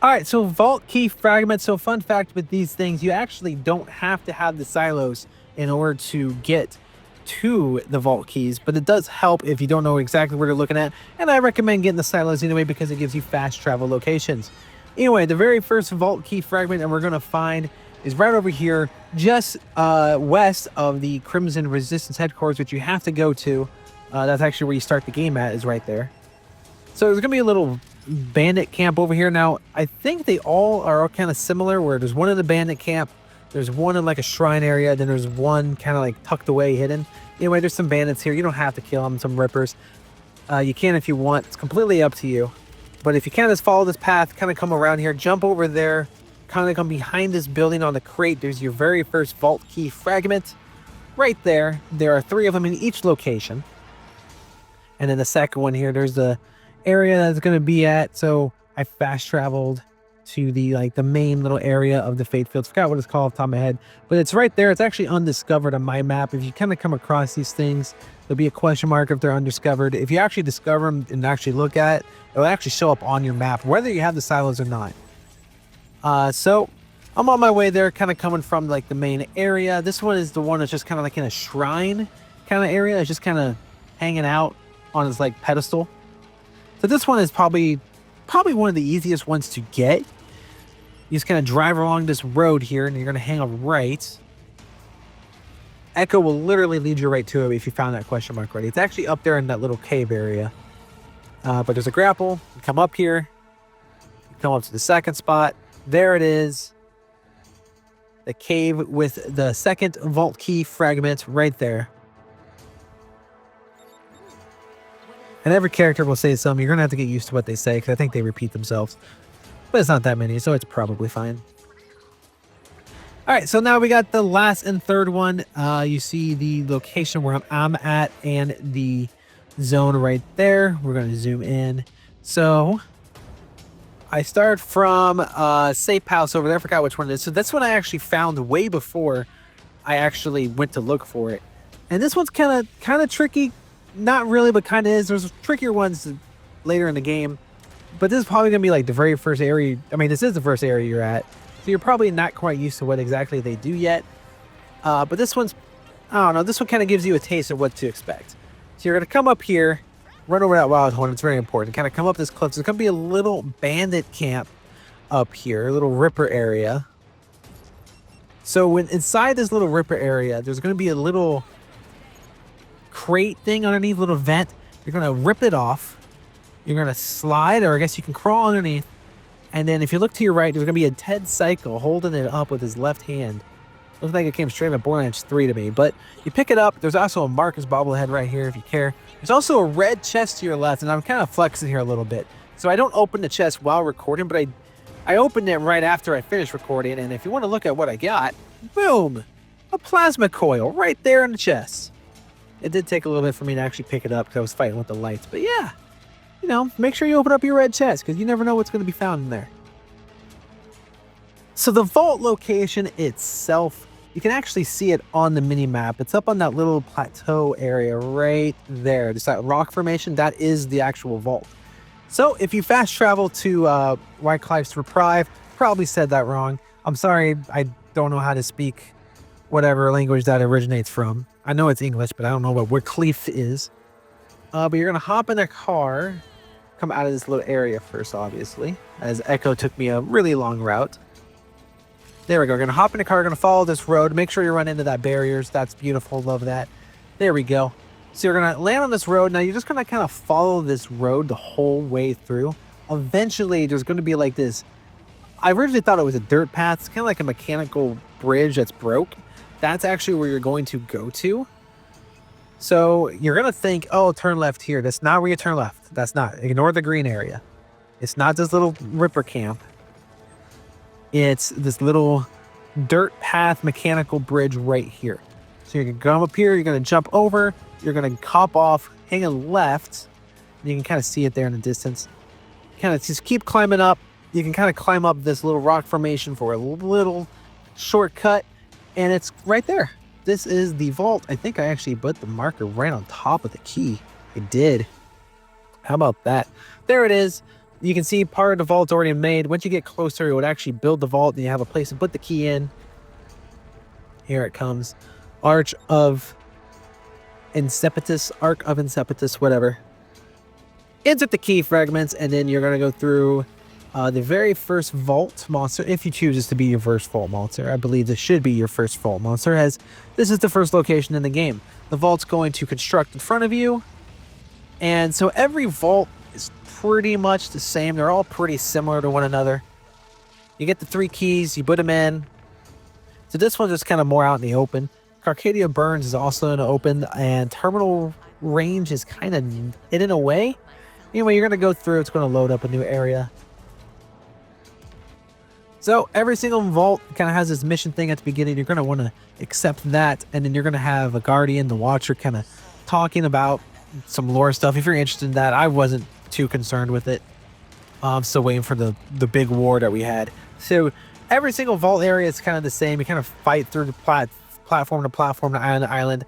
All right, so vault key fragments. So fun fact with these things, you actually don't have to have the silos in order to get to the vault keys, but it does help if you don't know exactly where you're looking at. And I recommend getting the silos anyway because it gives you fast travel locations. Anyway, the very first vault key fragment that we're going to find is right over here, just west of the Crimson Resistance headquarters, which you have to go to. That's actually where you start the game at, is right there. So there's going to be a little bandit camp over here. Now, I think they all are kind of similar, where there's one in the bandit camp, there's one in like a shrine area, then there's one kind of like tucked away, hidden. Anyway, there's some bandits here. You don't have to kill them, some rippers. You can if you want. It's completely up to you. But if you can just follow this path, kind of come around here, jump over there, kind of come behind this building on the crate, there's your very first vault key fragment. Right there. There are 3 of them in each location. And then the second one here, there's the area that's going to be at. So I fast traveled to the main little area of the Fadefields. Forgot what it's called off the top of my head, but it's right there. It's actually undiscovered on my map. If you kind of come across these things, there'll be a question mark if they're undiscovered. If you actually discover them and actually look at it, it'll actually show up on your map, whether you have the silos or not. So I'm on my way there, kind of coming from like the main area. This one is the one that's just kind of like in a shrine kind of area. It's just kind of hanging out on its like pedestal. So this one is probably one of the easiest ones to get. You just kind of drive along this road here, and you're going to hang a right. Echo will literally lead you right to it if you found that question mark already. It's actually up there in that little cave area. But there's a grapple. You come up here. You come up to the second spot. There it is. The cave with the second vault key fragment right there. And every character will say something. You're going to have to get used to what they say, because I think they repeat themselves. But it's not that many, so it's probably fine. All right, so now we got the last and third one. You see the location where I'm at and the zone right there. We're going to zoom in. So I start from Safe House over there. I forgot which one it is. So that's one I actually found way before I actually went to look for it. And this one's kind of tricky. Not really, but kind of is. There's trickier ones later in the game. But this is probably going to be like the very first area. I mean, this is the first area you're at. So you're probably not quite used to what exactly they do yet. But this one's, I don't know, this one kind of gives you a taste of what to expect. So you're going to come up here, run over that wild horn. It's very important. Kind of come up this cliff. There's going to be a little bandit camp up here, a little ripper area. So when inside this little ripper area, there's going to be a little crate thing underneath, little vent. You're going to rip it off. You're going to slide, or I guess you can crawl underneath. And then if you look to your right, there's going to be a Ted Cycle holding it up with his left hand. Looks like it came straight from Borderlands 3 to me. But you pick it up. There's also a Marcus bobblehead right here if you care. There's also a red chest to your left, and I'm kind of flexing here a little bit. So I don't open the chest while recording, but I opened it right after I finished recording. And if you want to look at what I got, boom, a plasma coil right there in the chest. It did take a little bit for me to actually pick it up because I was fighting with the lights. But yeah. You know, make sure you open up your red chest, because you never know what's going to be found in there. So the vault location itself, you can actually see it on the mini-map. It's up on that little plateau area right there. Just that rock formation, that is the actual vault. So if you fast travel to Wyclife's Reprieve, probably said that wrong. I'm sorry, I don't know how to speak whatever language that originates from. I know it's English, but I don't know what Wycliffe is. But you're going to hop in a car, come out of this little area first, obviously, as Echo took me a really long route. There we go. We're going to hop in a car. We're going to follow this road. Make sure you run into that barriers. That's beautiful. Love that. There we go. So you're going to land on this road. Now you're just going to kind of follow this road the whole way through. Eventually, there's going to be like this. I originally thought it was a dirt path. It's kind of like a mechanical bridge that's broke. That's actually where you're going to go to. So you're going to think, oh, turn left here. That's not where you turn left. That's not. Ignore the green area. It's not this little ripper camp. It's this little dirt path mechanical bridge right here. So you're going to come up here. You're going to jump over. You're going to hop off, hang a left. And you can kind of see it there in the distance. Kind of just keep climbing up. You can kind of climb up this little rock formation for a little shortcut. And it's right there. This is the vault. I think I actually put the marker right on top of the key. I did. How about that? There it is. You can see part of the vault's already made. Once you get closer, it would actually build the vault, and you have a place to put the key in. Here it comes. Arch of Inceptus, Arc of Inceptus, whatever. Insert the key fragments, and then you're going to go through the very first vault monster, if you choose this to be your first vault monster. I believe this should be your first vault monster, as this is the first location in the game. The vault's going to construct in front of you, and so every vault is pretty much the same. They're all pretty similar to one another. You get the 3 keys, you put them in. So this one's just kind of more out in the open. Carcadia Burns is also in the open, and Terminal Range is kind of hidden away. Anyway, you're going to go through. It's going to load up a new area. So every single vault kind of has this mission thing at the beginning. You're going to want to accept that, and then you're going to have a guardian, the watcher, kind of talking about some lore stuff. If you're interested in that, I wasn't too concerned with it. I'm still waiting for the big war that we had. So every single vault area is kind of the same. You kind of fight through the platform to platform, to island to island.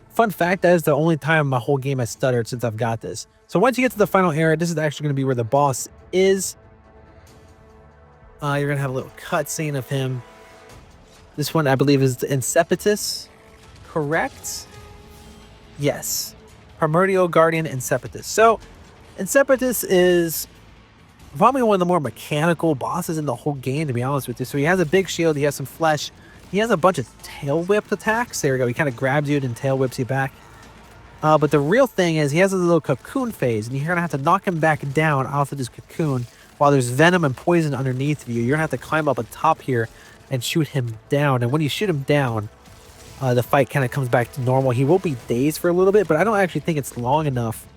Fun fact, that is the only time my whole game has stuttered since I've got this. So once you get to the final area, this is actually going to be where the boss is. You're going to have a little cutscene of him. This one, I believe, is the Inceptus. Correct? Yes. Primordial Guardian Inceptus. So, Inceptus is probably one of the more mechanical bosses in the whole game, to be honest with you. So he has a big shield, he has some flesh, he has a bunch of tail whip attacks. There we go, he kind of grabs you and tail whips you back. But the real thing is he has a little cocoon phase, and you're going to have to knock him back down off of this cocoon while there's venom and poison underneath you. You're going to have to climb up on top here and shoot him down. And when you shoot him down, the fight kind of comes back to normal. He will be dazed for a little bit, but I don't actually think it's long enough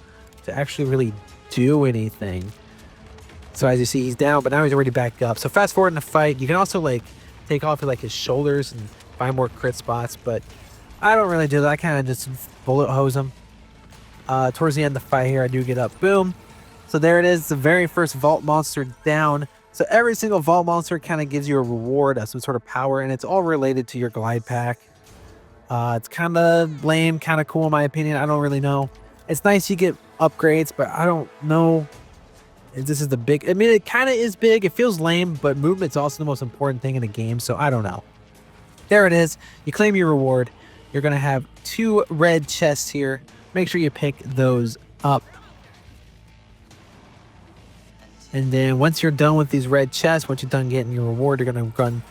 to actually really do anything. So as you see, he's down, but now he's already back up. So fast forward in the fight, you can also like take off like his shoulders and find more crit spots, but I don't really do that. I kind of just bullet hose him. Towards the end of the fight here, I do get up. Boom. So there it is, the very first vault monster down. So every single vault monster kind of gives you a reward of some sort of power, and it's all related to your glide pack. It's kind of lame, kind of cool in my opinion. I don't really know. It's nice you get upgrades, but I don't know if this is the big... I mean, it kind of is big. It feels lame, but movement's also the most important thing in the game, so I don't know. There it is. You claim your reward. You're going to have 2 red chests here. Make sure you pick those up. And then once you're done with these red chests, once you're done getting your reward, you're going to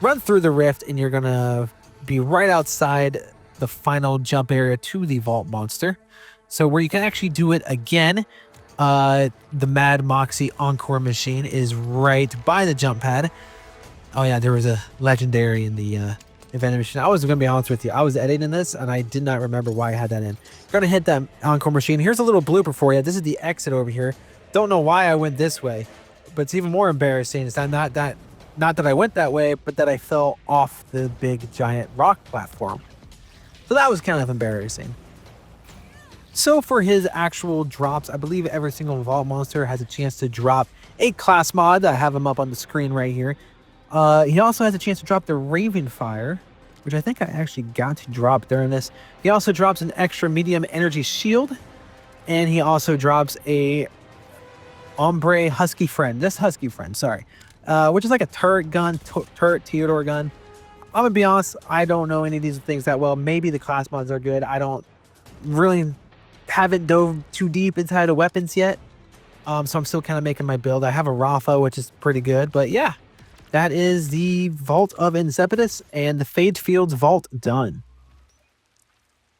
run through the rift, and you're going to be right outside the final jump area to the vault monster. So where you can actually do it again, the Mad Moxie Encore machine is right by the jump pad. Oh yeah, there was a legendary in the event machine. I was going to be honest with you. I was editing this, and I did not remember why I had that in. You're going to hit that Encore machine. Here's a little blooper for you. This is the exit over here. Don't know why I went this way, but it's even more embarrassing. It's not that I went that way, but that I fell off the big giant rock platform. So that was kind of embarrassing. So for his actual drops, I believe every single vault monster has a chance to drop a class mod. I have him up on the screen right here. He also has a chance to drop the Raven Fire, which I think I actually got to drop during this. He also drops an extra medium energy shield, and he also drops a Ombre Husky Friend. This Husky Friend, sorry. Which is like a turret gun, turret Theodore gun. I'm gonna be honest, I don't know any of these things that well. Maybe the class mods are good. I don't really haven't dove too deep inside the weapons yet. So I'm still kind of making my build. I have a Rafa, which is pretty good, but yeah, that is the Vault of Inceptus and the Fadefields Vault done.